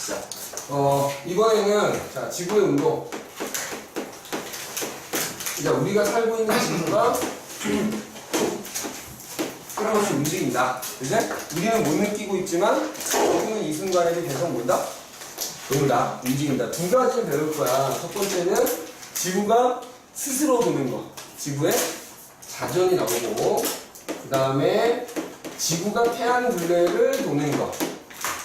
자, 이번에는 자 지구의 운동. 자, 우리가 살고 있는 지구가 끊임없이 움직인다. 그제? 우리는 못 느끼고 있지만 지구는 이 순간에도 계속 뭔다? 돈다, 움직인다. 두 가지를 배울 거야. 첫 번째는 지구가 스스로 도는 거. 지구의 자전이 나오고, 그 다음에 지구가 태양 둘레를 도는 거.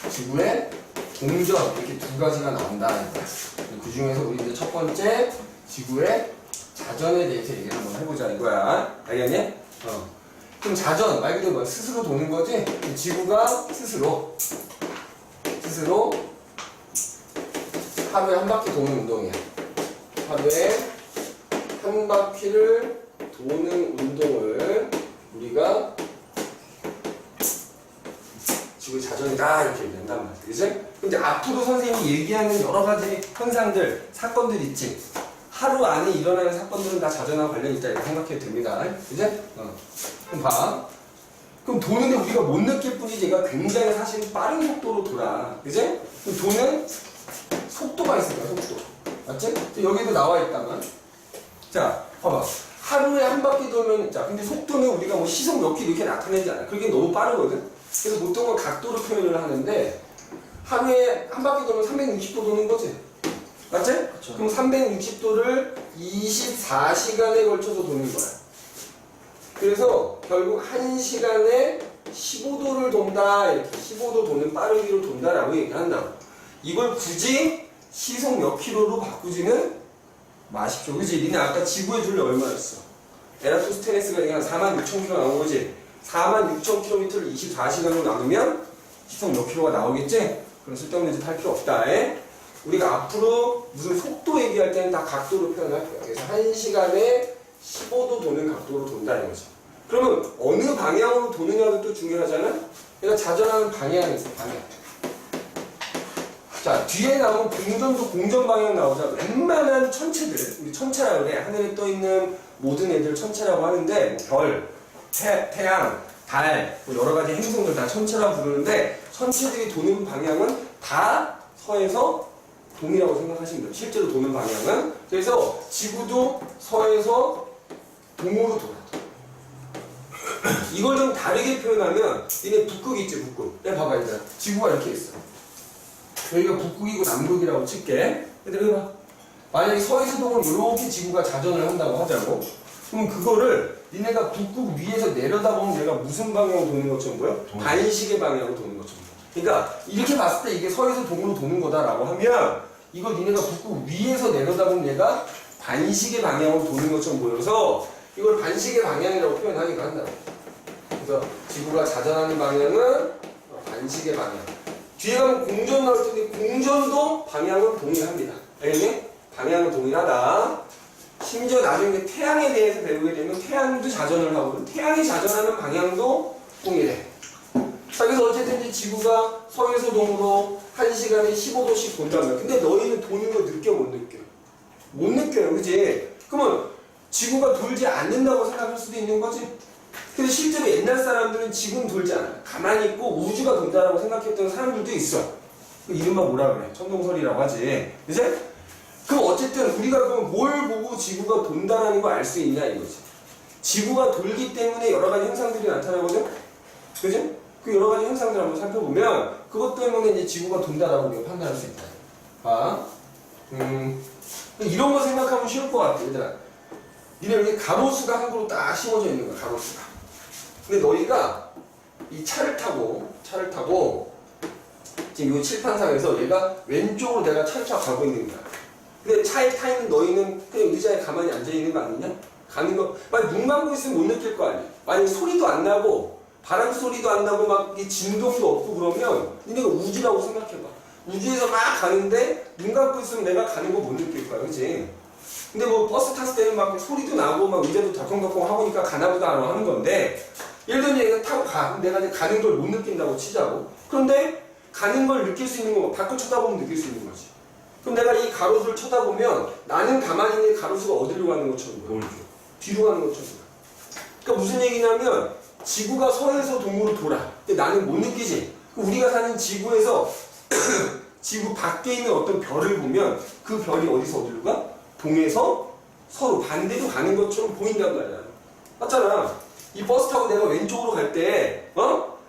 지구의 동전. 이렇게 두 가지가 나온다. 그 중에서 우리 이제 첫 번째 지구의 자전에 대해서 얘기를 한번 해보자 이거야. 알겠니? 그럼 자전, 말 그대로 스스로 도는 거지? 지구가 스스로 하루에 한 바퀴 도는 운동이야. 하루에 한 바퀴를 도는 운동을 우리가 지구의 자전이다 이렇게 얘기한단 말이야. 그치? 근데 앞으로 선생님이 얘기하는 여러 가지 현상들, 사건들 있지? 하루 안에 일어나는 사건들은 다 자전과 관련이 있다 이렇게 생각해도 됩니다. 그치? 그럼 봐. 그럼 도는데 우리가 못 느낄 뿐이지 얘가 굉장히 사실 빠른 속도로 돌아. 그치? 그럼 도는 속도가 있을 거야, 속도. 맞지? 여기도 나와 있다만. 자, 봐봐. 하루에 한 바퀴 돌면, 자, 근데 속도는 우리가 뭐 시속 몇 킬로 이렇게 나타내지 않아. 그게 너무 빠르거든? 그래서 보통은 각도로 표현을 하는데, 하루에 한 바퀴 돌면 360도 도는 거지. 맞지? 그렇죠. 그럼 360도를 24시간에 걸쳐서 도는 거야. 그래서 결국 1시간에 15도를 돈다. 이렇게 15도 도는 빠르기로 돈다라고 얘기한다. 이걸 굳이 시속 몇 킬로로 바꾸지는 마십시오. 그지? 니네 아까 지구의 둘레 얼마였어? 에라토스테네스가 얘기한 46,000km 나온 거지? 46,000km를 24시간으로 나누면 시속 몇 킬로가 나오겠지? 그럼 쓸데없는 짓 할 필요 없다. 우리가 앞으로 무슨 속도 얘기할 때는 다 각도로 표현할 거야. 그래서 1시간에 15도 도는 각도로 돈다는 거죠. 그러면 어느 방향으로 도느냐도 또 중요하잖아? 그러니까 자전하는 방향이 있어, 방향. 자, 뒤에 나오는 공전도 공전 방향 나오자. 웬만한 천체들, 우리 천체라고 그래. 하늘에 떠있는 모든 애들 천체라고 하는데, 뭐 별, 태양, 달, 뭐 여러 가지 행성들 다 천체라고 부르는데, 천체들이 도는 방향은 다 서에서 동이라고 생각하시면 돼요. 실제로 도는 방향은. 그래서 지구도 서에서 동으로 돌아. 이걸 좀 다르게 표현하면, 니네 북극 있지, 북극. 야, 봐봐, 얘들아. 지구가 이렇게 있어. 여기가 북극이고 남극이라고 칠게. 얘들아, 봐. 만약에 서에서 동을 이렇게 지구가 자전을 한다고 하자고. 그럼 그거를 니네가 북극 위에서 내려다보면 얘가 무슨 방향으로 도는 것처럼 보여? 반시계 방향으로 도는 것처럼 보여. 그러니까 이렇게 봤을 때 이게 서에서 동으로 도는 거다라고 하면 이걸 니네가 북극 위에서 내려다보면 얘가 반시계 방향으로 도는 것처럼 보여서 이걸 반시계 방향이라고 표현하기도 한다. 그래서 지구가 자전하는 방향은 반시계 방향. 뒤에 가면 공전 나올 텐데 공전도 방향은 동일합니다. 알겠니? 방향은 동일하다. 심지어 나중에 태양에 대해서 배우게 되면 태양도 자전을 하고 태양이 자전하는 방향도 동일해. 자, 그래서 어쨌든 이제 지구가 서에서 동으로 1시간에 15도씩 돈다면 근데 너희는 도는 거 느껴 못 느껴? 못 느껴요. 그지? 그러면 지구가 돌지 않는다고 생각할 수도 있는 거지? 근데 실제로 옛날 사람들은 지구는 돌지 않아. 가만히 있고 우주가 돈다라고 생각했던 사람들도 있어. 그 이름만 뭐라 그래? 천동설이라고 하지. 그치? 그럼 어쨌든 우리가 그럼 뭘 보고 지구가 돈다라는 걸 알 수 있냐 이거지. 지구가 돌기 때문에 여러 가지 현상들이 나타나거든? 그치? 그 여러 가지 현상들을 한번 살펴보면 그것 때문에 이제 지구가 돈다라고 우리가 판단할 수 있다. 봐. 이런 거 생각하면 쉬울 것 같아. 얘들아. 니네 여기 가로수가 한 그루 딱 심어져 있는 거야. 가로수가. 근데 너희가 이 차를 타고 지금 이 칠판상에서 얘가 왼쪽으로 내가 차를 타고 가고 있는 거야. 근데 차에 타 있는 너희는 그냥 의자에 가만히 앉아 있는 거 아니냐? 가는 거 만약 눈 감고 있으면 못 느낄 거 아니야. 만약 소리도 안 나고 바람 소리도 안 나고 막 진동도 없고 그러면 니네가 우주라고 생각해봐. 우주에서 막 가는데 눈 감고 있으면 내가 가는 거 못 느낄 거야. 그치? 근데 뭐 버스 탔을 때는 막 소리도 나고 막 의자도 덜컹덜컹 하고니까 가나보다 하는 건데 예를 들면 얘가 타고 가. 내가 이제 가는 걸 못 느낀다고 치자고. 그런데 가는 걸 느낄 수 있는 거 밖을 쳐다보면 느낄 수 있는 거지. 그럼 내가 이 가로수를 쳐다보면 나는 가만히 있는 가로수가 어디로 가는 것처럼 보여? 뒤로 가는 것처럼 보여. 그러니까 무슨 얘기냐면 지구가 서에서 동으로 돌아. 근데 나는 못 느끼지. 우리가 사는 지구에서 지구 밖에 있는 어떤 별을 보면 그 별이 어디서 어디로 가? 동에서 서로 반대로 가는 것처럼 보인단 말이야. 맞잖아. 이 버스 타고 내가 왼쪽으로 갈 때,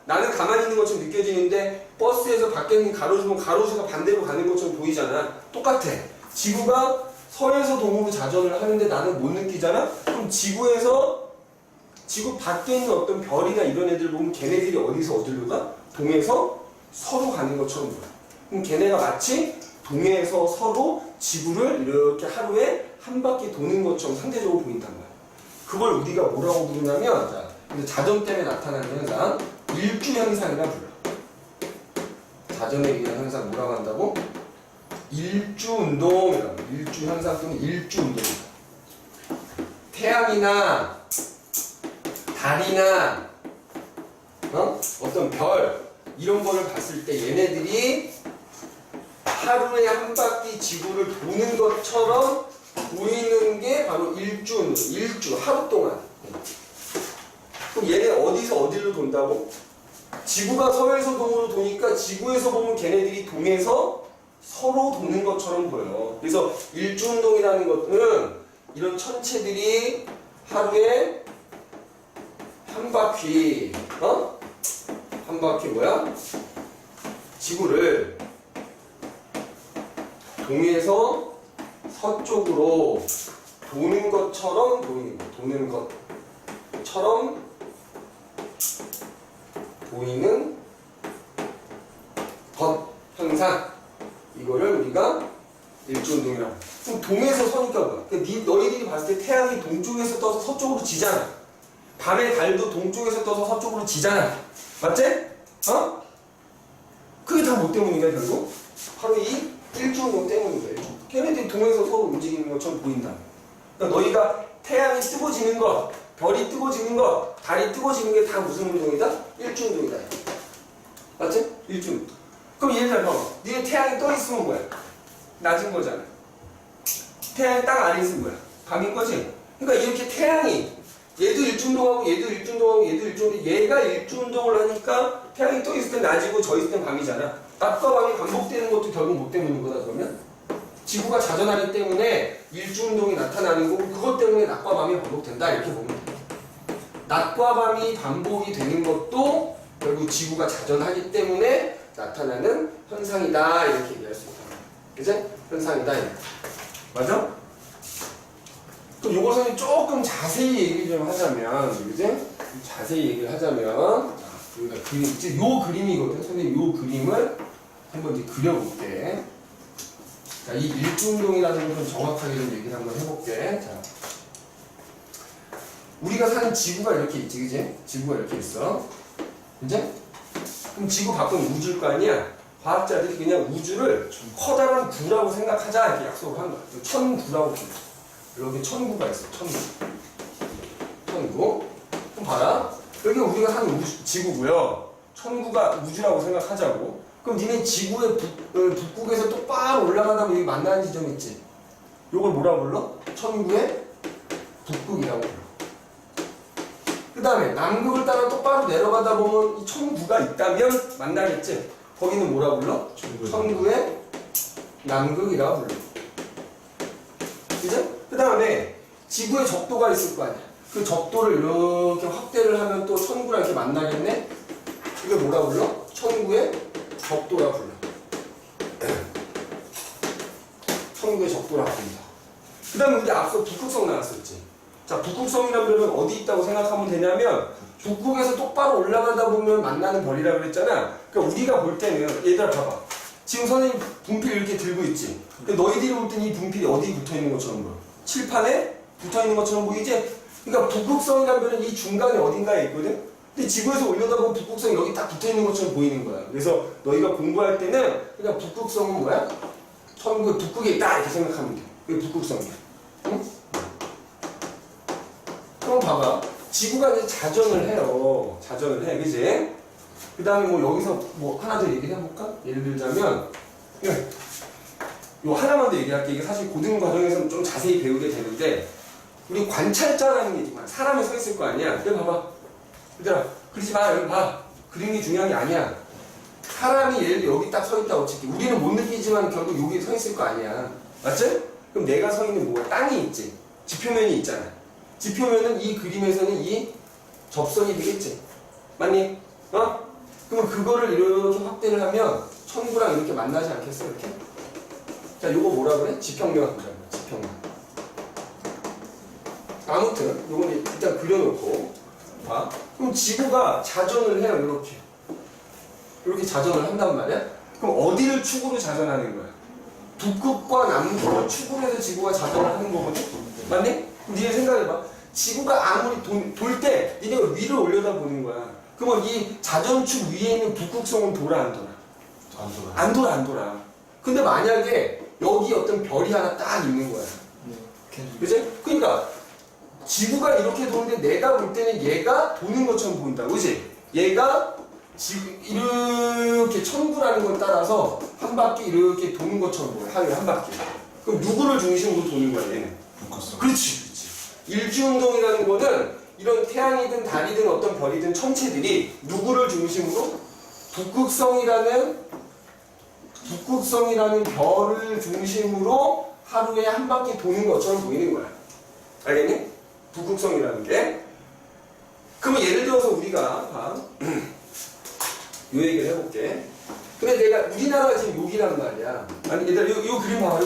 나는 가만히 있는 것처럼 느껴지는데 버스에서 밖에 있는 가로주면 가로주가 반대로 가는 것처럼 보이잖아. 똑같아. 지구가 서에서 동으로 자전을 하는데 나는 못 느끼잖아? 그럼 지구 밖에 있는 어떤 별이나 이런 애들 보면 걔네들이 어디서 어디로 가? 동에서 서로 가는 것처럼 보여. 그럼 걔네가 마치 동에서 서로 지구를 이렇게 하루에 한 바퀴 도는 것처럼 상대적으로 보인단 말이야. 그걸 우리가 뭐라고 부르냐면, 자, 자전 때문에 나타나는 현상, 일주 현상이라 불러. 자전에 의한 현상 뭐라고 한다고? 일주 운동이라고. 일주 현상 또는 일주 운동이다. 태양이나 달이나 어떤 별 이런 거를 봤을 때 얘네들이 하루에 한 바퀴 지구를 도는 것처럼 보이는 게 바로 일주 운동. 일주 하루 동안. 그럼 얘네 어디서 어디로 돈다고? 지구가 서에서 동으로 도니까 지구에서 보면 걔네들이 동에서 서로 도는 것처럼 보여. 그래서 일주운동이라는 것은 이런 천체들이 하루에 한 바퀴, 한 바퀴 뭐야? 지구를 동에서 서쪽으로 도는 것처럼 보이는 거. 도는 것처럼 보이는 것, 현상. 이거를 우리가 일주운동이라고. 그럼 동에서 서니까 뭐야? 그러니까 너희들이 봤을 때 태양이 동쪽에서 떠서 서쪽으로 지잖아. 밤에 달도 동쪽에서 떠서 서쪽으로 지잖아. 맞지? 그게 다 뭐 때문인가 결국? 바로 이 일주운동 때문인 거야. 걔네들이 동에서 서로 움직이는 것처럼 보인다. 그러니까 너희가 태양이 뜨거지는 것, 별이 뜨거지는 것, 달이 뜨거지는 게 다 무슨 운동이다? 일주운동이다. 맞지? 일주운동. 그럼 얘를 봐봐. 니네 태양이 떠 있으면 뭐야? 낮은 거잖아. 태양이 땅 아래 있으면 뭐야? 밤인 거지? 그러니까 이렇게 태양이 얘도 일주운동하고 얘도 일주운동하고 얘도 일주운동, 얘가 일주운동을 하니까 태양이 떠 있을 땐 낮이고 저 있을 땐 밤이잖아. 낮과 밤이 반복되는 것도 결국 뭐 때문인 거다 그러면? 지구가 자전하기 때문에 일주운동이 나타나는 거고 그것 때문에 낮과 밤이 반복된다 이렇게 보면 돼. 낮과 밤이 반복이 되는 것도 결국 지구가 자전하기 때문에 나타나는 현상이다 이렇게 얘기할 수 있다. 그치? 현상이다 이렇게. 맞아? 그럼 요것은 조금 자세히 얘기 좀 하자면, 그지? 자세히 얘기를 하자면, 자, 여기가 그림, 이제 요 그림이거든. 선생님 요 그림을 한번 이제 그려볼게. 자, 이 일주운동이라는 걸 좀 정확하게 좀 얘기를 한번 해볼게. 자, 우리가 사는 지구가 이렇게 있지, 그지? 지구가 이렇게 있어. 이제? 그럼 지구 밖은 우주일 거 아니야? 과학자들이 그냥 우주를 커다란 구라고 생각하자 이렇게 약속을 한 거야. 천구라고 불러. 여기 천구가 있어. 천구. 그럼 봐라. 여기 우리가 사는 지구고요. 천구가 우주라고 생각하자고. 그럼 니네 지구의 북극에서 똑바로 올라가다 보면 여기 만나는 지점 있지? 요걸 뭐라 불러? 천구의 북극이라고 불러. 그 다음에 남극을 따라 똑바로 내려가다 보면 이 천구가 있다면 만나겠지? 거기는 뭐라 불러? 천구의 남극이라고 불러. 그죠? 그 다음에 지구의 적도가 있을 거 아니야. 그 적도를 이렇게 확대를 하면 또 천구랑 이렇게 만나겠네? 이걸 뭐라 불러? 천구의 적도라 불러. 천구의 적도라 부른다. 그 다음에 우리 앞서 북극성 나왔었지. 자, 북극성이라는 별은 어디 있다고 생각하면 되냐면 북극에서 똑바로 올라가다 보면 만나는 별이라고 그랬잖아. 그러니까 우리가 볼 때는 얘들아 봐봐. 지금 선생님 분필 이렇게 들고 있지. 근데 너희들이 볼 때는 이 분필이 어디 붙어 있는 것처럼 보여? 칠판에 붙어 있는 것처럼 보이지? 그러니까 북극성이라는 별은 이 중간에 어딘가에 있거든? 근데 지구에서 올려다보면 북극성이 여기 딱 붙어 있는 것처럼 보이는 거야. 그래서 너희가 공부할 때는 그냥 북극성은 뭐야? 천국 북극에 있다 이렇게 생각하면 돼. 그게 북극성이야. 응? 그럼 봐봐. 지구가 이제 자전을 해요. 자전을 해. 그지? 그 다음에 뭐 여기서 뭐 하나 더 얘기를 해볼까? 예를 들자면, 요 하나만 더 얘기할게. 이게 사실 고등 과정에서는 좀 자세히 배우게 되는데, 우리 관찰자라는 게 있지만, 사람이 서 있을 거 아니야? 여기 봐봐. 얘들아, 그러지 마. 여기 봐. 그림이 중요한 게 아니야. 사람이 예를 들어 여기 딱 서 있다고 칠게. 우리는 못 느끼지만 결국 여기 서 있을 거 아니야. 맞지? 그럼 내가 서 있는 뭐가 땅이 있지. 지표면이 있잖아. 지표면은 이 그림에서는 이 접선이 되겠지. 맞니? 어? 그럼 그거를 이렇게 확대를 하면 천구랑 이렇게 만나지 않겠어? 이렇게? 자, 요거 뭐라 그래? 지평면. 지평면. 아무튼 요건 일단 그려놓고 봐. 그럼 지구가 자전을 해요. 이렇게 자전을 한단 말이야. 그럼 어디를 축으로 자전하는 거야? 북극과 남극을 축으로 해서 지구가 자전을 하는 거거든? 맞니? 니네 생각해봐. 지구가 아무리 돌 때 니네가 위를 올려다 보는 거야. 그러면 이 자전축 위에 있는 북극성은 돌아 안 돌아? 안 돌아. 안 돌아. 근데 만약에 여기 어떤 별이 하나 딱 있는 거야. 그치? 그러니까 지구가 이렇게 도는데 내가 볼 때는 얘가 도는 것처럼 보인다. 그치? 얘가 이렇게 천구라는 걸 따라서 한 바퀴 이렇게 도는 것처럼 보여. 하루에 한 바퀴. 그럼 누구를 중심으로 도는 거야, 얘는? 북극성. 그렇지. 일주운동이라는 거는 이런 태양이든 달이든 어떤 별이든 천체들이 누구를 중심으로? 북극성이라는 별을 중심으로 하루에 한 바퀴 도는 것처럼 보이는 거야. 알겠니? 북극성이라는 게. 그러면 예를 들어서 우리가 요 얘기를 해볼게. 근데 내가 우리나라가 지금 여기란 말이야. 아니 얘들아 요 그림 봐봐.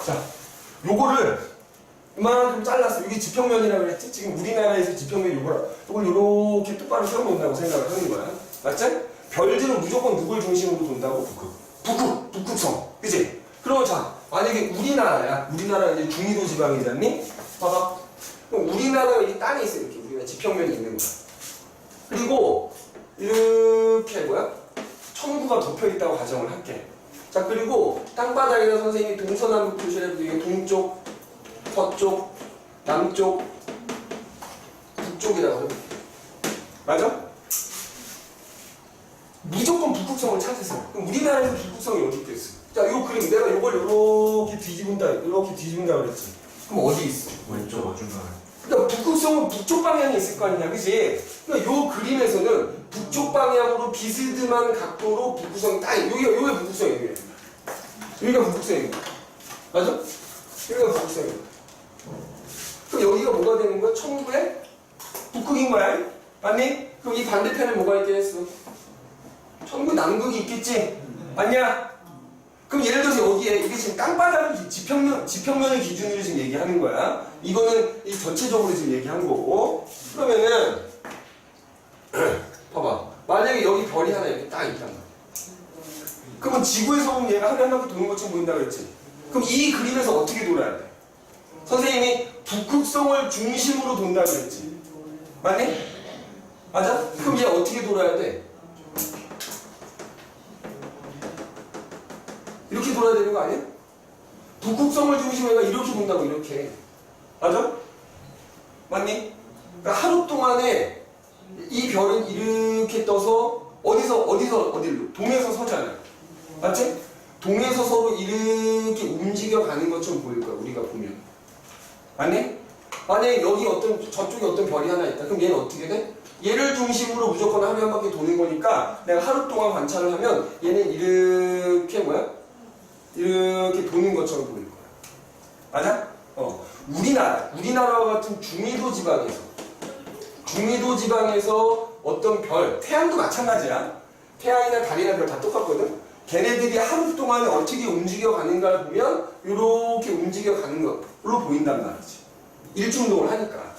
자, 요거를 이만큼 잘랐어. 여기 지평면이라고 그랬지? 지금 우리나라에서 지평면이 요걸 요렇게 똑바로 세워놓는다고 생각을 하는 거야. 맞지? 별들은 무조건 누굴 중심으로 돈다고? 북극성. 그치? 그러면 자, 만약에 우리나라야. 우리나라가 이제 중위도 지방이잖니? 봐봐. 그럼 우리나라가 이 땅에 있어. 이렇게 우리가 지평면이 있는 거야. 그리고 이렇게 천구가 덮여있다고 가정을 할게. 자, 그리고 땅바닥에다 선생님이 동서남북 표시를 해도 이게 동쪽, 서쪽, 남쪽, 북쪽이라고 해볼게. 맞아? 무조건 북극성을 찾으세요. 그럼 우리나라에서 북극성이 어디 있겠어? 자, 요 그림 내가 요걸 이렇게 뒤집은다 그랬지. 그럼 어디 있어? 왼쪽 중간에. 그러니까 북극성은 북쪽 방향에 있을 거 아니냐, 그치? 그러니까 요 그림에서는 북쪽 방향으로 비스듬한 각도로 북극성이 딱 여기가 북극성이에요. 여기가 북극성이에요. 맞아? 여기가 북극성이에요. 그럼 여기가 뭐가 되는 거야? 천구의 북극인 거야. 맞니? 그럼 이 반대편에 뭐가 있겠어? 천구 남극이 있겠지? 맞냐? 그럼 예를 들어서 여기에 이게 지금 땅바닥을 지평면을 기준으로 지금 얘기하는 거야. 이거는 이 전체적으로 지금 얘기한 거고. 그러면은 봐봐. 만약에 여기 별이 하나 이렇게 딱 있단 말이야. 그러면 지구에서 보면 얘가 하루에 한 바퀴 도는 것처럼 보인다 그랬지? 그럼 이 그림에서 어떻게 돌아야 돼? 선생님이 북극성을 중심으로 돈다 그랬지? 맞니? 맞아? 그럼 얘 어떻게 돌아야 돼? 이렇게 돌아야 되는 거 아니야? 북극성을 중심으로 얘가 이렇게 돈다고 이렇게. 맞아? 맞니? 그러니까 하루 동안에 이 별은 이렇게 떠서 어디로? 동에서 서잖아. 맞지? 동에서 서로 이렇게 움직여 가는 것처럼 보일 거야, 우리가 보면. 맞니? 만약에 저쪽에 어떤 별이 하나 있다. 그럼 얘는 어떻게 돼? 얘를 중심으로 무조건 하루에 한 바퀴 도는 거니까 내가 하루 동안 관찰을 하면 얘는 이렇게 이렇게 도는 것처럼 보일 거야. 맞아? 우리나라와 같은 중위도 지방에서 어떤 별, 태양도 마찬가지야. 태양이나 달이나 별 다 똑같거든? 걔네들이 하루 동안에 어떻게 움직여 가는가를 보면 이렇게 움직여 가는 걸로 보인단 말이지. 일주운동을 하니까.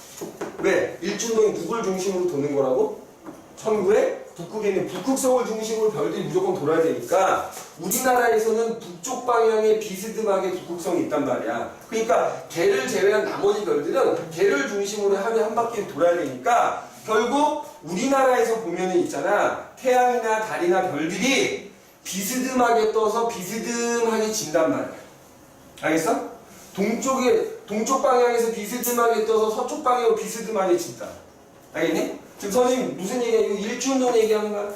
왜? 일주운동이 누굴 중심으로 도는 거라고? 천구의 북극에 있는 북극성을 중심으로 별들이 무조건 돌아야 되니까 우리나라에서는 북쪽 방향에 비스듬하게 북극성이 있단 말이야. 그러니까 걔를 제외한 나머지 별들은 걔를 중심으로 하루에 한 바퀴 돌아야 되니까 결국 우리나라에서 보면은 있잖아. 태양이나 달이나 별들이 비스듬하게 떠서 비스듬하게 진단 말이야. 알겠어? 동쪽 방향에서 비스듬하게 떠서 서쪽 방향으로 비스듬하게 진다. 알겠니? 지금 선생님 무슨 얘기야? 이거 일주운동 얘기하는 거야?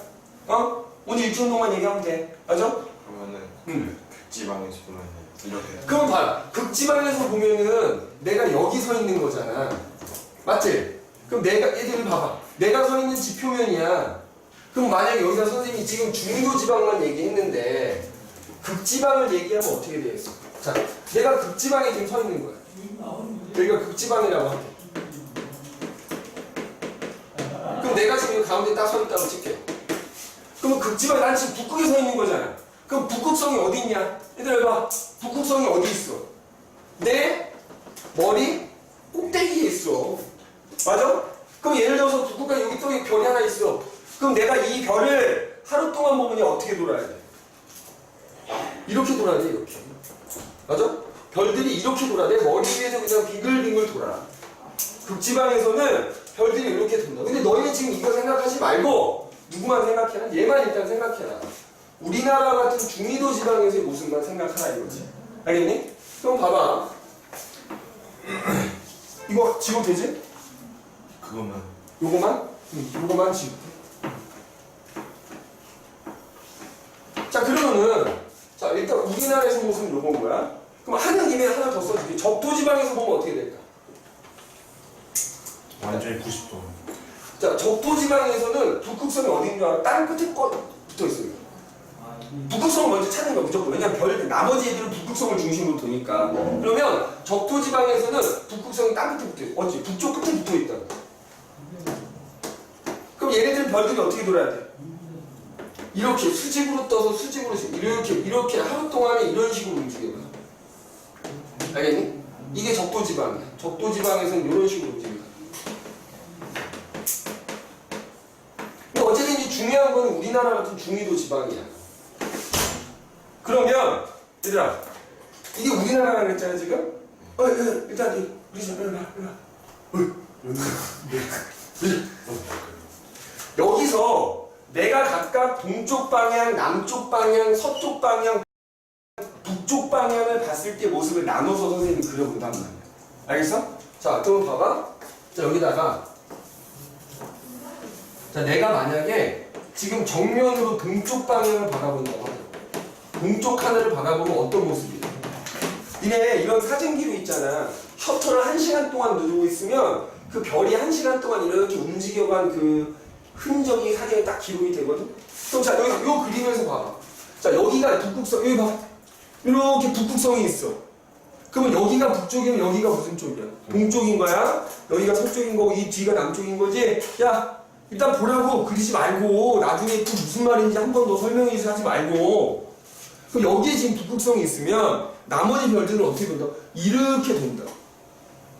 오늘 일주운동만 얘기하면 돼. 맞아? 그러면은 극지방에서 보면 이렇게. 그럼 봐라. 극지방에서 보면은 내가 여기 서 있는 거잖아. 맞지? 그럼 얘들을 봐봐. 내가 서 있는 지표면이야. 그럼 만약에 여기다 선생님이 지금 중도지방만 얘기했는데 극지방을 얘기하면 어떻게 되겠어? 자, 내가 극지방에 지금 서 있는 거야. 여기가 극지방이라고 할게. 그럼 내가 지금 여기 가운데 딱 서 있다고 칠게. 그러면 극지방, 난 지금 북극에 서 있는 거잖아. 그럼 북극성이 어디 있냐? 얘들아 봐. 북극성이 어디 있어? 내 머리 꼭대기에 있어. 맞아? 그럼 예를 들어서 북극과 여기 또 별이 하나 있어. 그럼 내가 이 별을 하루 동안 보면 어떻게 돌아야 돼? 이렇게 돌아야 돼, 이렇게. 맞아? 별들이 이렇게 돌아. 내 머리 위에서 그냥 빙글빙글 돌아. 극지방에서는 별들이 이렇게 돈다. 근데 너희는 지금 이거 생각하지 말고 누구만 생각해라? 얘만 일단 생각해라. 우리나라 같은 중위도 지방에서의 모습만 생각하라 이거지. 알겠니? 그럼 봐봐. 이거 지워 되지? 그거만. 요거만? 요거만 지울게. 자, 그러면은, 자, 일단 우리나라에서 모습은 요건 거야. 그럼 하는 김에 하나 더 써줄게. 적도지방에서 보면 어떻게 될까? 완전히 90도. 자, 적도지방에서는 북극성이 어디 있는 줄 알아? 땅 끝에 붙어 있어요. 북극성을 먼저 찾는 거야, 무조건. 왜냐면 나머지 애들은 북극성을 중심으로 도니까. 그러면 적도지방에서는 북극성이 땅 끝에 붙어 있어. 어찌? 북쪽 끝에 붙어 있다. 그럼 얘네들은 별들이 어떻게 돌아야 돼? 이렇게 수직으로 떠서 수직으로 이렇게 하루 동안에 이런 식으로 움직여요. 알겠니? 이게 적도지방이야. 적도지방에서는 이런 식으로 움직여요. 근데 어쨌든 이 중요한 거는 우리나라 같은 중위도 지방이야. 그러면 얘들아, 이게 우리나라라고 했잖아 지금? 일단 우리 집 여기서 내가 각각 동쪽 방향, 남쪽 방향, 서쪽 방향, 북쪽 방향을 봤을 때 모습을 나눠서 선생님이 그려본단 말이야. 알겠어? 자, 그럼 봐봐. 자, 여기다가 자, 내가 만약에 지금 정면으로 동쪽 방향을 바라본다고 하자. 동쪽 하늘을 바라보면 어떤 모습이야? 니네 이런 사진기로 있잖아. 셔터를 1시간 동안 누르고 있으면 그 별이 1시간 동안 이렇게 움직여간 그 흔적이 사진에 딱 기록이 되거든? 그럼 자, 여기 요 그림에서 봐봐. 자, 여기가 북극성, 여기 봐. 이렇게 북극성이 있어. 그러면 여기가 북쪽이면 여기가 무슨 쪽이야? 동쪽인 거야? 여기가 서쪽인 거고 이 뒤가 남쪽인 거지? 야, 일단 보라고 그리지 말고 나중에 또 무슨 말인지 한 번 더 설명해 주지 하지 말고. 그럼 여기에 지금 북극성이 있으면 나머지 별들은 어떻게 돈다? 이렇게 돈다.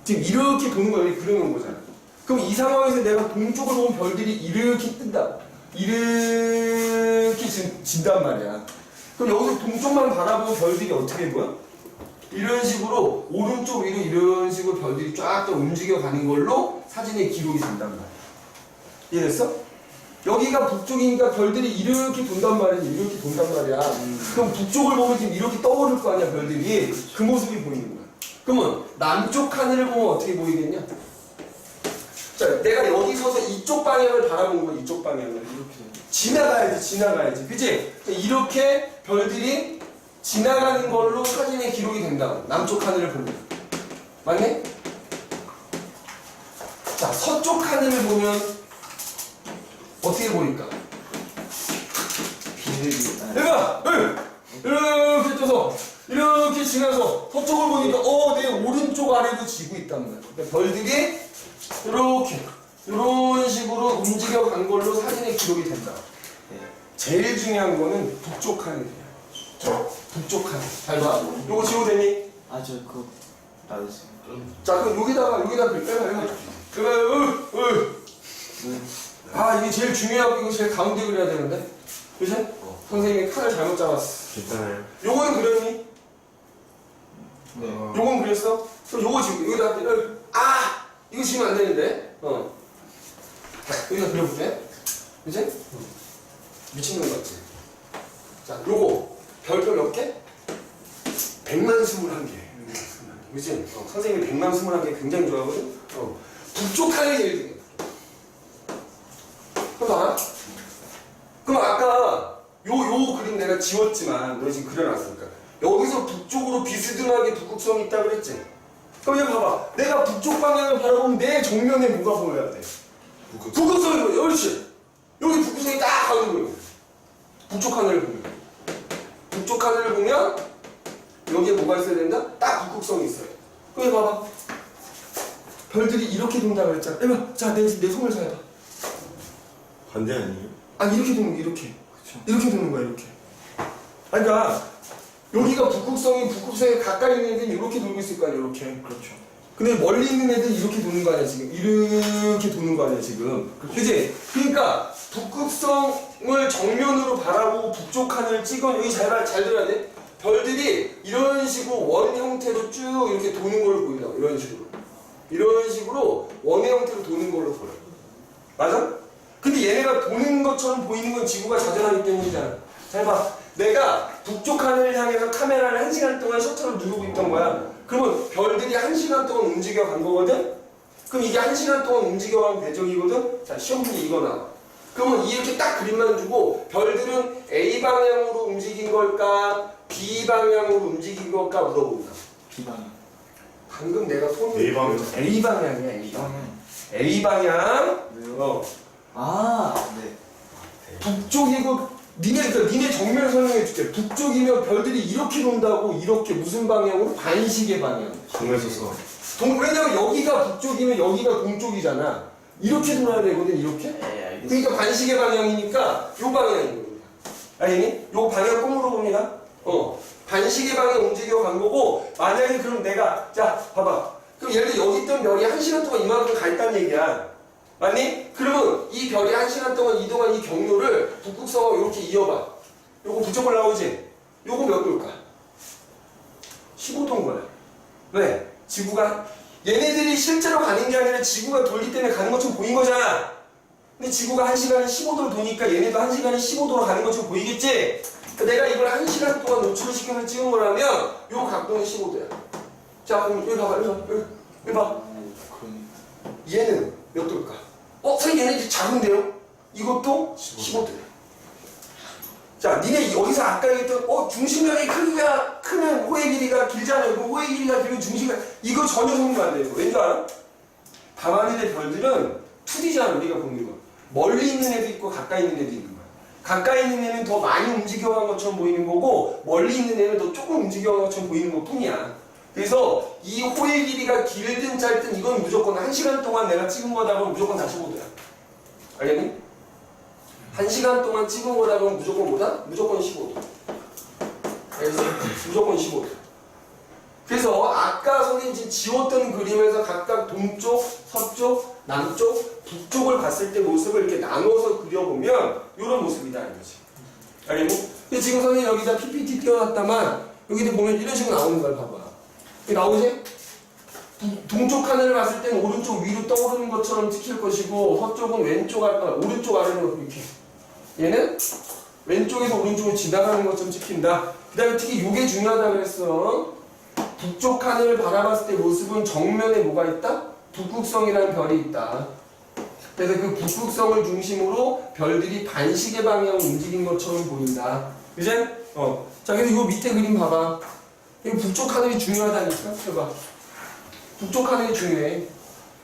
지금 이렇게 도는 거 여기 그려놓은 거잖아. 그럼 이 상황에서 내가 동쪽을 보면 별들이 이렇게 뜬다. 이렇게 진단 말이야. 그럼 여기서 동쪽만 바라보면 별들이 어떻게 보여? 이런 식으로 오른쪽 위로 이런 식으로 별들이 쫙 움직여가는 걸로 사진에 기록이 된단 말이야. 이해됐어? 여기가 북쪽이니까 별들이 이렇게 돈단 말이지. 이렇게 돈단 말이야. 그럼 북쪽을 보면 지금 이렇게 떠오를 거 아니야, 별들이. 그 모습이 보이는 거야. 그러면 남쪽 하늘을 보면 어떻게 보이겠냐? 자, 내가 여기 서서 이쪽 방향을 바라보는 거야, 이쪽 방향을. 이렇게. 지나가야지. 그치? 이렇게 별들이 지나가는 걸로 사진에 기록이 된다고. 남쪽 하늘을 보면. 맞네? 자, 서쪽 하늘을 보면 어떻게 보일까? 내가 이렇게 떠서 이렇게 지나서 서쪽을 보니까 내 오른쪽 아래도 지고 있단 말이야. 그러니까 별들이 이렇게 이런 식으로 움직여 간 걸로 사진에 기록이 된다. 제일 중요한 거는 북쪽 하늘이야. 북쪽 하늘. 잘 봐. 요거 지워도 되니? 저 그거 나왔어요. 자, 그럼 여기다 빼봐. 이게 제일 중요하고 이거 제일 가운데 그려야 되는데. 그치? 선생님이 칸을 잘못 잡았어. 괜찮아요. 요거는 그렸니? 네. 요건 그렸어? 그럼 요거 지금 여기다 이거 지우면 안 되는데. 자, 여기다 그려볼게. 그치? 미친놈 같지? 자, 요거 별표 몇 개? 100만 21개. 그치? 선생님이 100만 21개 굉장히 좋아하거든? 북쪽 하늘이 제일 중요해. 그럼 알아? 그럼 아까 요 그림 내가 지웠지만 너 지금 그려놨으니까 여기서 북쪽으로 비스듬하게 북극성이 있다 그랬지? 그럼 여기 봐봐. 내가 북쪽 방향을 바라보면 내 정면에 뭐가 보여야 돼? 북극성이 보여. 그렇지. 여기 북극성이 딱 가는 거예요. 북쪽 하늘을 보면. 북쪽 하늘을 보면 여기에 뭐가 있어야 된다? 딱 북극성이 있어요. 여기 봐봐. 별들이 이렇게 돈다 그랬잖아. 해봐. 자, 내 손을 잘 봐. 반대 아니에요? 아니 이렇게 도는 거 이렇게. 그쵸. 이렇게 도는 거야 이렇게. 아니, 그러니까 여기가 북극성에 가까이 있는 애들은 이렇게 돌고 있을 거 아니야 이렇게. 그렇죠. 근데 멀리 있는 애들은 이렇게 도는 거 아니야 지금. 이렇게 도는 거 아니야 지금. 그지? 그러니까 북극성을 정면으로 바라보고 북쪽 하늘을 찍으면 여기 잘 들어야 돼. 별들이 이런 식으로 원 형태로 쭉 이렇게 도는 걸로 보인다고. 이런 식으로 원의 형태로 도는 걸로 보여. 맞아? 근데 얘네가 도는 것처럼 보이는 건 지구가 자전하기 때문이잖아. 잘 봐. 내가 북쪽 하늘을 향해서 카메라를 1시간 동안 셔터를 누르고 있던 거야. 그러면 별들이 1시간 동안 움직여 간 거거든? 그럼 이게 1시간 동안 움직여 간 궤적이거든? 자, 시험 문제 이거 나와. 그러면 이렇게 딱 그림만 주고 별들은 A 방향으로 움직인 걸까? B 방향으로 움직인 걸까? 물어본다. 비방향. 방금 내가 손을 A 방향. A 방향이야, A 방향. A 방향. 왜요? 아, 네. 북쪽이고 니네 정면을 설명해 줄게. 북쪽이면 별들이 이렇게 돈다고. 이렇게 무슨 방향으로? 반시계 방향. 정말 있어서. 왜냐면 여기가 북쪽이면 여기가 동쪽이잖아. 이렇게 돌아야 되거든. 이렇게. 네, 알겠습니다. 그러니까 반시계 방향이니까 요 방향인 겁니다. 알겠니? 요 방향 꼭 물어봅니다. 반시계 방향 움직여 간 거고, 만약에 그럼 내가, 자, 봐봐. 그럼 예를 들어 여기 있던 별이 1시간 동안 이만큼 가 있다는 얘기야. 맞니? 그러면 이 별이 1시간 동안 이동한 이 경로를 북극성하고 이렇게 이어봐. 요거 부쩍을 나오지? 요거 몇 도일까? 15도인 거야. 왜? 지구가 얘네들이 실제로 가는 게 아니라 지구가 돌기 때문에 가는 것처럼 보인 거잖아. 근데 지구가 1시간에 15도를 도니까 얘네도 1시간에 15도로 가는 것처럼 보이겠지? 내가 이걸 1시간 동안 노출을 시켜서 찍은 거라면 요 각도는 15도야. 자, 그럼 여기 봐봐. 여기 봐. 그러니까. 얘는 몇 도일까? 선생님 얘네들이 작은데요? 이것도 15도야. 자, 니네 여기서 아까 얘기했던 중심각의 크기가 크면 호의 길이가 길잖아요. 그 호의 길이가 길면 중심각 이거 전혀 성립 안 돼요. 왠지 알아? 밤하늘의 별들은 2D잖아. 우리가 보는 거. 멀리 있는 애도 있고 가까이 있는 애도 있는 거야. 가까이 있는 애는 더 많이 움직여간 것처럼 보이는 거고 멀리 있는 애는 더 조금 움직여간 것처럼 보이는 것 뿐이야. 그래서 이 호의 길이가 길든 짧든 이건 무조건 1시간 동안 내가 찍은 거다 그러면 무조건 다 15도야. 알겠니? 1시간 동안 찍은 거다 그러면 무조건 뭐다? 무조건 15도. 알겠어? 무조건 15도. 그래서 아까 선생님 지금 지웠던 그림에서 각각 동쪽, 서쪽, 남쪽, 북쪽을 봤을 때 모습을 이렇게 나눠서 그려보면 이런 모습이다 이거지. 알겠니? 근데 지금 선생님 여기다 PPT 띄워놨다만 여기도 보면 이런 식으로 나오는 걸 봐봐. 이게 나오지? 동쪽 하늘을 봤을 때는 오른쪽 위로 떠오르는 것처럼 찍힐 것이고 서쪽은 왼쪽 오른쪽 아래로 이렇게. 얘는 왼쪽에서 오른쪽으로 지나가는 것처럼 찍힌다. 그 다음에 특히 이게 중요하다 그랬어. 북쪽 하늘을 바라봤을 때 모습은 정면에 뭐가 있다? 북극성이라는 별이 있다. 그래서 그 북극성을 중심으로 별들이 반시계 방향으로 움직인 것처럼 보인다. 그지? 자, 그래서 이 밑에 그림 봐봐. 이거 북쪽 하늘이 중요하다니까? 해봐. 북쪽 하늘이 중요해.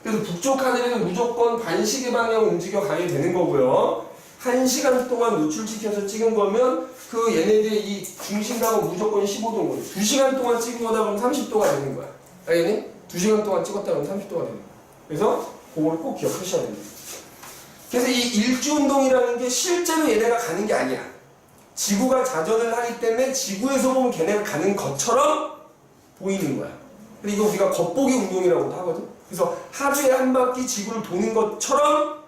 그래서 북쪽 하늘에는 무조건 반시계 방향으로 움직여 가게 되는 거고요. 1시간 동안 노출시켜서 찍은 거면 그 얘네들의 이 중심각은 무조건 15도인 거예요. 2시간 동안 찍은 거다 그러면 30도가 되는 거야. 알겠니? 2시간 동안 찍었다 그러면 30도가 되는 거야. 그래서 그걸 꼭 기억하셔야 됩니다. 그래서 이 일주운동이라는 게 실제로 얘네가 가는 게 아니야. 지구가 자전을 하기 때문에 지구에서 보면 걔네가 가는 것처럼 보이는 거야. 근데 이거 우리가 겉보기 운동이라고도 하거든. 그래서 하루에 한 바퀴 지구를 도는 것처럼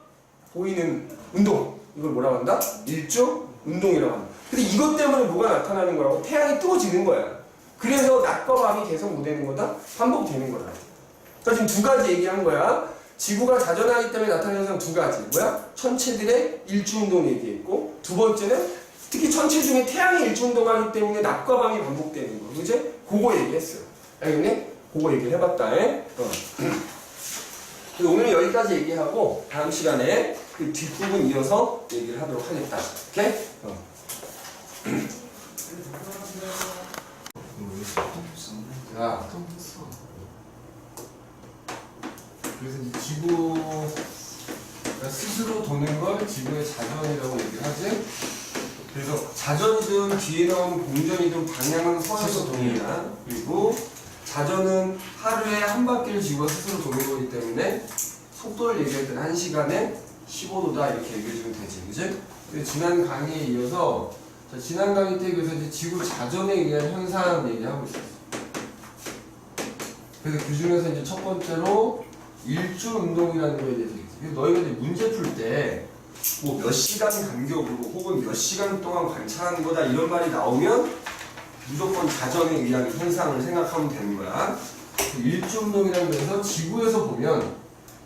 보이는 운동. 이걸 뭐라고 한다? 일주 운동이라고 한다. 근데 이것 때문에 뭐가 나타나는 거라고? 태양이 뜨거워지는 거야. 그래서 낮과 밤이 계속 뭐 되는 거다? 반복되는 거다. 그러니까 지금 두 가지 얘기한 거야. 지구가 자전하기 때문에 나타나는 현상 두 가지. 뭐야? 천체들의 일주운동 얘기했고, 두 번째는 특히 천체 중에 태양이 일주운동하기 때문에 낮과 밤이 반복되는 거. 그지? 그거 얘기했어요. 알겠니? 그거 얘기를 해봤다. 오늘은 여기까지 얘기하고 다음 시간에 그 뒷부분 이어서 얘기를 하도록 하겠다. 오케이? 자, 그래서 이 지구가 스스로 도는 걸 지구의 자전이라고 얘기를 하지. 그래서 자전이든 뒤에 나오는 공전이든 방향은 서에서 동이야. 그리고 자전은 하루에 한 바퀴를 지구가 스스로 도는 거기 때문에 속도를 얘기할 때는 1시간에 15도다 이렇게 얘기해주면 되지, 그지? 근데 지난 강의에 이어서 지난 강의 때 그래서 이제 지구 자전에 의한 현상 얘기하고 있었어. 그래서 그 중에서 이제 첫 번째로 일주 운동이라는 거에 대해서 얘기했어. 너희가 이제 문제 풀 때 뭐 몇 시간 간격으로 혹은 몇 시간 동안 관찰하는 거다 이런 말이 나오면 무조건 자전에 의한 현상을 생각하면 되는 거야. 일주 운동이라는 거에서 지구에서 보면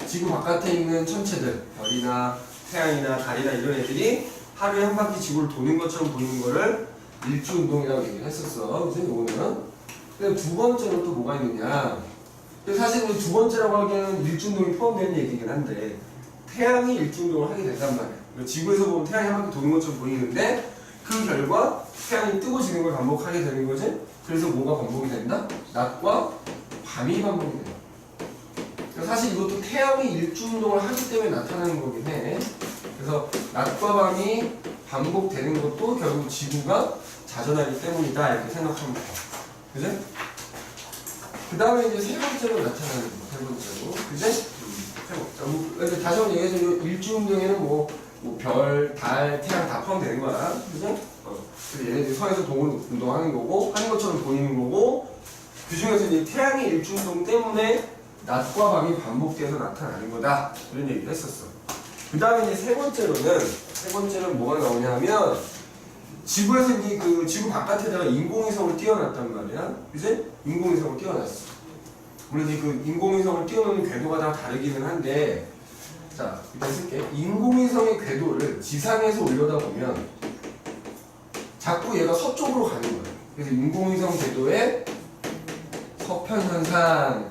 지구 바깥에 있는 천체들, 별이나 태양이나 달이나 이런 애들이 하루에 한 바퀴 지구를 도는 것처럼 보이는 거를 일주 운동이라고 얘기를 했었어. 그래서 이거는. 근데 두 번째로 또 뭐가 있느냐. 사실 두 번째라고 하기에는 일주 운동이 포함되는 얘기긴 한데 태양이 일주 운동을 하게 된단 말이야. 지구에서 보면 태양이 한 바퀴 도는 것처럼 보이는데 그 결과 태양이 뜨고 지는 걸 반복하게 되는 거지. 그래서 뭐가 반복이 된다? 낮과 밤이 반복이 된다. 사실 이것도 태양이 일주 운동을 하기 때문에 나타나는 거긴 해. 그래서 낮과 밤이 반복되는 것도 결국 지구가 자전하기 때문이다 이렇게 생각하면 돼. 그지? 그 다음에 이제 세 번째로 나타나는 거. 세 번째로. 그지? 이제 다시 한번 얘기해서 일주 운동에는 뭐 별, 달, 태양 다 포함되는 거야. 그지? 그래서 얘네들이 서에서 동을 운동하는 거고, 하는 것처럼 보이는 거고, 그 중에서 이제 태양의 일주 운동 때문에 낮과 밤이 반복돼서 나타나는 거다. 이런 얘기를 했었어. 그 다음에 이제 세 번째는 뭐가 나오냐면, 지구에서 이제 그 지구 바깥에다가 인공위성을 띄워놨단 말이야. 그지? 인공위성을 띄워놨어. 물론 이제 그 인공위성을 띄워놓는 궤도가 다 다르기는 한데, 자, 일단 쓸게. 인공위성의 궤도를 지상에서 올려다 보면, 자꾸 얘가 서쪽으로 가는 거야. 그래서 인공위성 궤도의 서편현상.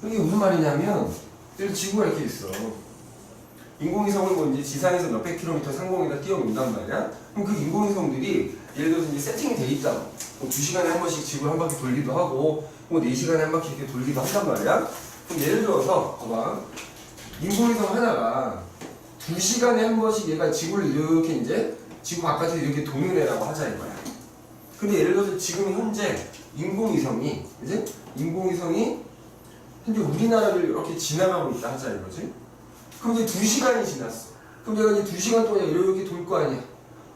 이게 무슨 말이냐면, 지구가 이렇게 있어. 인공위성을 뭐 이제 지상에서 몇백 킬로미터 상공에다 띄워놓는단 말이야. 그럼 그 인공위성들이 예를 들어서 이제 세팅이 돼 있다. 뭐 2시간에 한 번씩 지구를 한 바퀴 돌기도 하고, 뭐 4시간에 한 바퀴 이렇게 돌기도 한단 말이야. 그럼 예를 들어서, 봐봐. 인공위성 하나가 2시간에 한 번씩 얘가 지구를 이렇게 이제 지구 바깥에서 이렇게 도는 애라고 하자 이거야. 근데 예를 들어서 지금 현재 인공위성이, 그지? 인공위성이 현재 우리나라를 이렇게 지나가고 있다 하자 이거지? 그럼 이제 2시간이 지났어. 그럼 내가 이제 2시간 동안 이렇게 돌 거 아니야?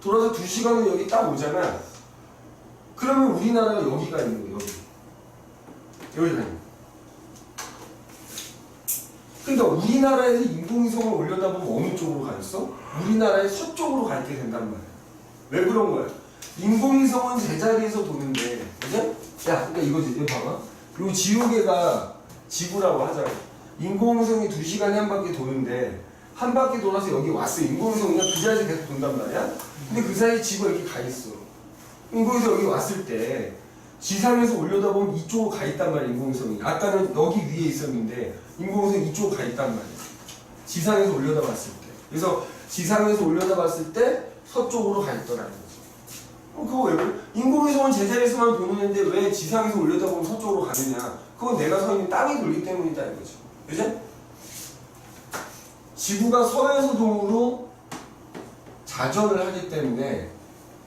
돌아서 2시간은 여기 딱 오잖아. 그러면 우리나라가 여기가 있는 거야, 여기. 여기가 있는 거야. 그러니까 우리나라에서 인공위성을 올려다보면 어느 쪽으로 가겠어? 우리나라의 서쪽으로 가 있게 된단 말이야. 왜 그런 거야? 인공위성은 제자리에서 도는데, 그지? 야, 그러니까 이거지, 이거 봐봐. 요 지우개가 지구라고 하잖아. 인공위성이 2시간에 한 바퀴 도는데, 한 바퀴 돌아서 여기 왔어. 인공위성이 그냥 그 자리에서 계속 돈단 말이야? 근데 그 사이에 지구가 이렇게 가 있어. 인공위성 여기 왔을 때, 지상에서 올려다보면 이쪽으로 가 있단 말이야, 인공위성이. 아까는 여기 위에 있었는데, 인공위성이 이쪽으로 가 있단 말이야. 지상에서 올려다봤을 때. 그래서 지상에서 올려다봤을 때, 서쪽으로 가 있더라는 거지. 그거 왜 그래? 인공위성은 제자리에서만 도는데 왜 지상에서 올려다보면 서쪽으로 가느냐? 그건 내가 서 있는 땅이 돌기 때문이다 이거지. 그죠? 지구가 서에서 동으로 자전을 하기 때문에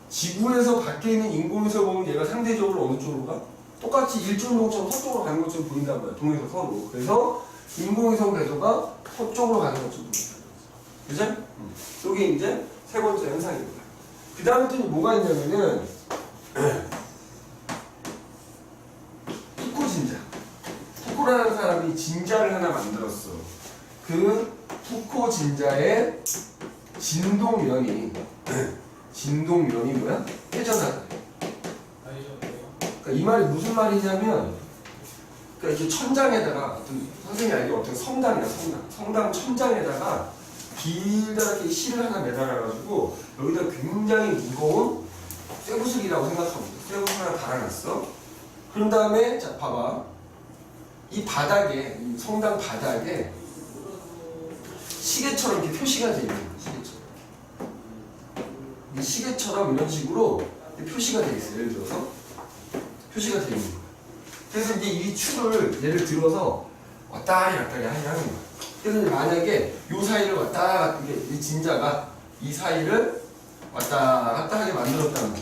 지구에서 밖에 있는 인공위성 보면 얘가 상대적으로 어느 쪽으로 가? 똑같이 일주운동처럼 서쪽으로 가는 것처럼 보인단 말이야. 동에서 서로. 그래서 인공위성 궤도가 서쪽으로 가는 것처럼 보인다. 그죠? 이게 이제 세 번째 현상입니다. 그 다음에 또 뭐가 있냐면은 푸코 진자. 푸코라는 사람이 진자를 하나 만들었어. 그 푸코 진자의 진동면이 뭐야? 회전하다. 그러니까 이 말이 무슨 말이냐면, 그러니까 이렇게 천장에다가 선생님이 알기로 어떤 성당이야, 성당 천장에다가 길다랗게 실을 하나 매달아가지고 여기다 굉장히 무거운 쇠구슬이라고 생각하면 돼. 쇠구슬 하나 달아놨어. 그런 다음에 자 봐봐. 이 바닥에, 이 성당 바닥에 시계처럼 이렇게 표시가 되어 있는 거야. 이 시계처럼 이런 식으로 표시가 되어 있어요. 예를 들어서 표시가 되어 있는 거야. 그래서 이제 이 축을 예를 들어서 왔다리 갔다리 하는 거야. 그래서 이제 만약에 이 사이를 왔다 갔다 이 진자가 이 사이를 왔다 갔다 하게 만들었다는 거야.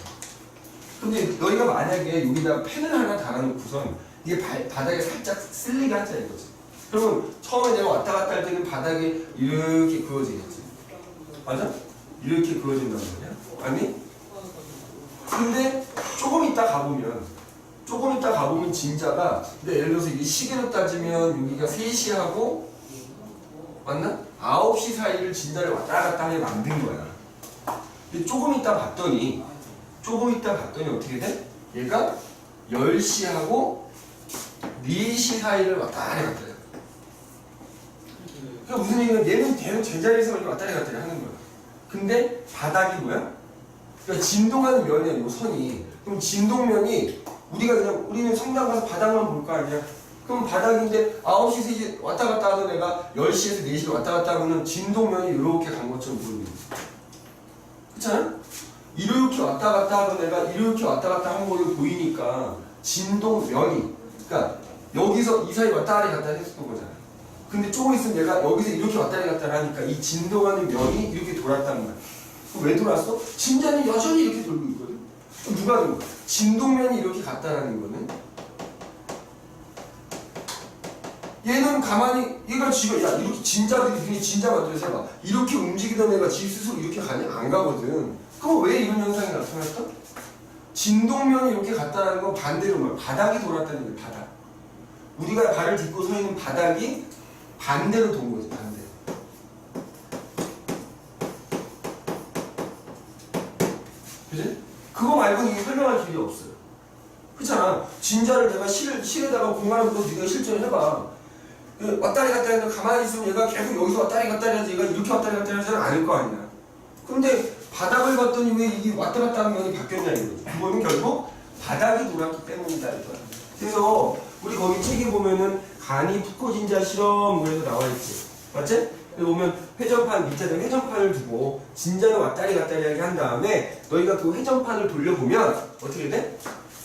근데 너희가 만약에 여기다 펜을 하나 달아놓고선 이게 바닥에 살짝 쓸리게 하자 이거지. 그러면 처음에 내가 왔다 갔다 할 때는 바닥이 이렇게 그어지겠지. 맞아? 이렇게 그어진단 말이야. 아니? 근데 조금 이따 가보면 진짜가 근데 예를 들어서 이게 시계로 따지면 여기가 3시하고 맞나? 9시 사이를 진짜를 왔다 갔다 하게 만든 거야. 근데 조금 이따 봤더니 어떻게 돼? 얘가 10시하고 4시 사이를 왔다리 갔다리 해. 그러니까 무슨 얘기냐면 얘는 대략 제자리에서 왔다리 갔다리 하는 거야. 근데 바닥이 뭐야? 그러니까 진동하는 면이야, 이 선이. 그럼 진동면이 우리는 성당 가서 바닥만 볼 거 아니야? 그럼 바닥인데 9시, 3시 왔다 갔다 하던 애가 10시에서 4시로 왔다 갔다 하면 진동면이 이렇게 간 것처럼 보이는 거야. 그렇잖아? 이렇게 왔다 갔다 하던 애가 이렇게 왔다 갔다 한 걸로 보이니까 진동면이 그러니까 여기서 이 사이 왔다리 갔다리 했었던 거잖아. 근데 조금 있으면 얘가 여기서 이렇게 왔다리 갔다리 하니까 이 진동하는 면이 이렇게 돌았단 말이야. 그럼 왜 돌았어? 진자는 여전히 이렇게 돌고 있거든. 그럼 누가 돌고? 진동면이 이렇게 갔다라는 거는 얘는 가만히 얘가 지금 야 이렇게 진자들이 진자 만들어서 해봐. 이렇게 움직이던 애가 지 스스로 이렇게 가냐? 안 가거든. 그럼 왜 이런 현상이 나타났어? 진동면이 이렇게 갔다라는 건 반대로 뭐야? 바닥이 돌았다는 거야. 바닥. 우리가 발을 딛고 서 있는 바닥이 반대로 돈 거지. 반대로. 그지? 그거 말고는 이게 설명할 길이 없어요. 그렇잖아. 진자를 내가 실에다가 공간을 둬서 네가 실전을 해봐. 왔다리 갔다리 하는데 가만히 있으면 얘가 계속 여기서 왔다리 갔다리 하지 얘가 이렇게 왔다리 갔다리 하지는 않을 거 아니야. 근데 바닥을 봤더니 왜 이게 왔다 갔다 하는 면이 바뀌었냐 이거지. 그거는 결국 바닥이 돌았기 때문이다 이거야. 그래서 우리 거기 책에 보면은 간이 푸코진자 실험 그래서 나와 있지. 맞지? 여기 보면 회전판 밑에다 회전판을 두고 진자는 왔다리 갔다리 하게 한 다음에 너희가 그 회전판을 돌려보면 어떻게 돼?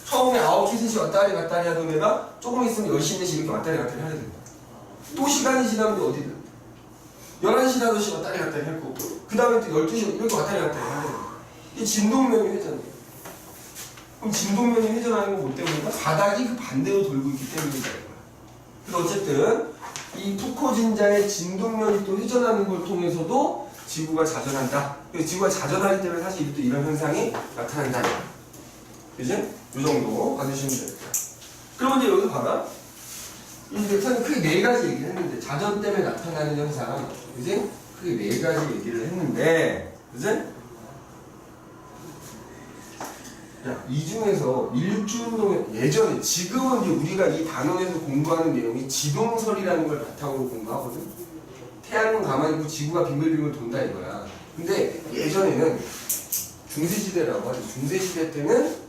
처음에 9시, 3시 왔다리 갔다리 하던 애가 조금 있으면 10시, 4시 이렇게 왔다리 갔다리 하게 된다. 또 시간이 지나면 어디든 11시, 5시 왔다리 갔다리 할 거고 그 다음에 또 12시 이렇게 왔다리 갔다리 하게 된다. 이게 진동면이 회전이에요. 그럼 진동면이 회전하는 건 뭐 때문인가? 바닥이 그 반대로 돌고 있기 때문이다. 그래서 어쨌든 이 푸코진자의 진동면이 또 회전하는 걸 통해서도 지구가 자전한다. 그래서 지구가 자전하기 때문에 사실 또 이런 현상이 나타난다. 그지? 이 정도 봐주시면 되겠다. 그러면 이제 여기 봐라. 이제 크게 4가지 얘기를 했는데 자전 때문에 나타나는 현상, 그지? 크게 4가지 얘기를 했는데, 그지? 야, 이 중에서 일주운동의 예전에 지금은 이제 우리가 이 단원에서 공부하는 내용이 지동설이라는 걸 바탕으로 공부하거든. 태양은 가만히 있고 지구가 빙글빙글 돈다 이거야. 근데 예전에는 중세시대라고 하죠. 중세시대 때는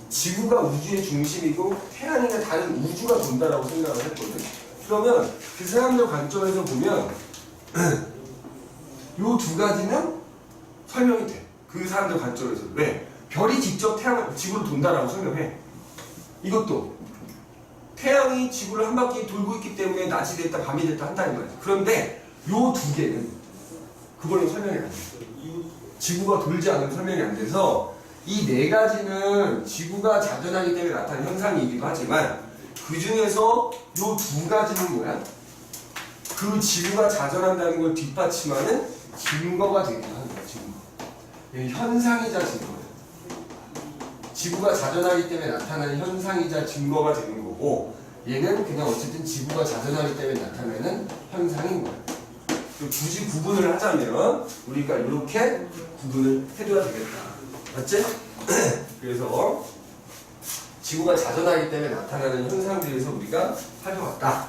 지구가 우주의 중심이고 태양이나 다른 우주가 돈다라고 생각을 했거든. 그러면 그 사람들 관점에서 보면 요 2가지는 설명이 돼. 그 사람들 관점에서. 왜? 별이 직접 지구를 돈다라고 설명해. 이것도 태양이 지구를 한 바퀴 돌고 있기 때문에 낮이 됐다 밤이 됐다 한다는 거야. 그런데 요 2개는 그걸로 설명이 안 돼. 지구가 돌지 않으면 설명이 안 돼서 이 4가지는 지구가 자전하기 때문에 나타나는 현상이기도 하지만 그 중에서 요 2가지는 뭐야? 그 지구가 자전한다는 걸 뒷받침하는 증거가 되기도 하는 거야. 증거. 현상이자 증거야. 지구가 자전하기 때문에 나타나는 현상이자 증거가 되는 거고 얘는 그냥 어쨌든 지구가 자전하기 때문에 나타나는 현상인 거야. 굳이 구분을 하자면 우리가 이렇게 구분을 해줘야 되겠다. 맞지? 그래서 지구가 자전하기 때문에 나타나는 현상들에서 우리가 살펴봤다.